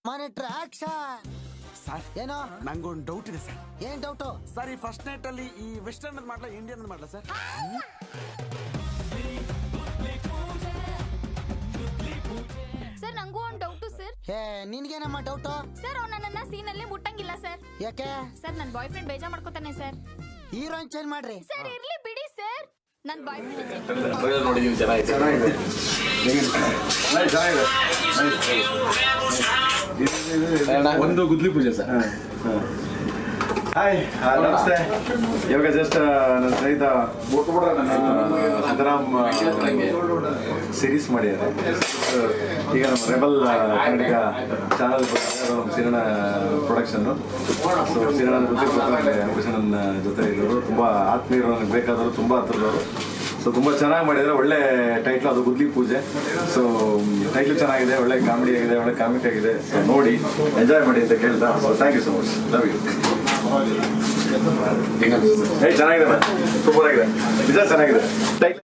Monitor action. Sir ಏನೋ ನಂಗೊಂದು doubt ಇದೆ ಸರ್. ಏನ್ ಡೌಟು? ಸರ್ ಈ ಫಸ್ಟ್ ನೈಟ್ ಅಲ್ಲಿ ಈ ವೆಸ್ಟರ್ನ್ ಮಾಡ್ಲಾ ಇಂಡಿಯನ್ ಮಾಡ್ಲಾ ಸರ್? ಸರ್ ನಂಗೂ ಒಂದು ಡೌಟು ಸರ್. ಹೇ ನಿನ್ಗೇನಮ್ಮ ಡೌಟು? ಸರ್ ಅವ್ನು ನನ್ನನ್ನ ಸೀನಲ್ಲಿ ಮುಟ್ಟಂಗಿಲ್ಲ ಸರ್. ಯಾಕೆ? ಸರ್ ನನ್ನ ಬಾಯ್ ಫ್ರೆಂಡ್ ಬೇಜಾರ್ ಮಾಡ್ಕೋತಾನೆ ಸರ್. ಹೀರೋಯಿನ್ ಚೇಂಜ್ ಮಾಡ್ರಿ. ಸರ್ ಇರ್ಲಿ ಬಿಡಿ ಸರ್. ನನ್ನ ಬಾಯ್ ಫ್ರೆಂಡ್ ನೋಡಿದೀವಿ, ಚೆನ್ನಾಗಿದೆ. ಒಂದು ಗುದ್ಲಿ ಪೂಜೆ ಸರ್. ಹಾಯ್, ನಮಸ್ತೆ. ಇವಾಗ ಜಸ್ಟ್ ನನ್ನ ಸ್ನೇಹಿತ ಸಿದ್ದರಾಮ್ ಸೀರೀಸ್ ಮಾಡಿದ್ದಾರೆ. ಈಗ ನಮ್ಮ ರೆಬಲ್ ಕನ್ನಡಿಗ ಚಾನಲ್ ಸಿರಣ ಪ್ರೊಡಕ್ಷನ್ನು. ಸೊ ಸಿರಣ ಭೂಷಣನ್ ಜೊತೆ ಇದ್ದವರು ತುಂಬ ಆತ್ಮೀಯರು, ನನಗೆ ಬೇಕಾದವರು, ತುಂಬ ಹತ್ರದವರು. ಸೊ ತುಂಬ ಚೆನ್ನಾಗಿ ಮಾಡಿದ್ದಾರೆ. ಒಳ್ಳೆ ಟೈಟ್ಲ್, ಅದು ಗುದ್ಲಿ ಪೂಜೆ. ಸೊ ಟೈಟ್ಲ್ ಚೆನ್ನಾಗಿದೆ, ಒಳ್ಳೆ ಕಾಮಿಡಿ ಆಗಿದೆ, ಒಳ್ಳೆ ಕಾಮಿಕ್ ಆಗಿದೆ. ಸೊ ನೋಡಿ ಎಂಜಾಯ್ ಮಾಡಿ ಅಂತ ಕೇಳ್ತಾ. So thank you so much, love you. ಚೆನ್ನಾಗಿದೆ, ಸೂಪರ್ ಆಗಿದೆ, ನಿಜ ಚೆನ್ನಾಗಿದೆ ಟೈಟ್ಲ್.